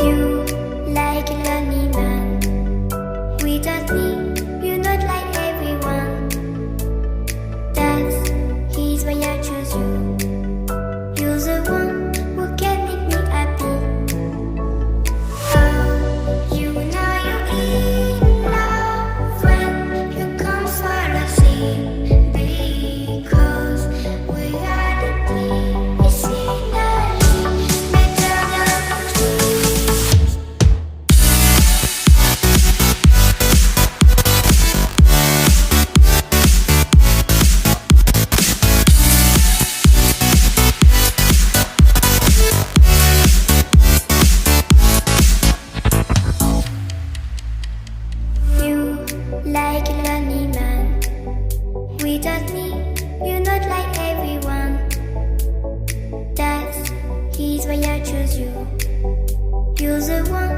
You like a lonely man. Without me, you're not like everyone. That's he's why I choose you. You're the one who can make me happy. Oh, you know you're in love when you come for the sea. Because we are the scenery better than trees. You like a lonely man. Without me, you're not like everyone. That's he's why I choose you. You're the one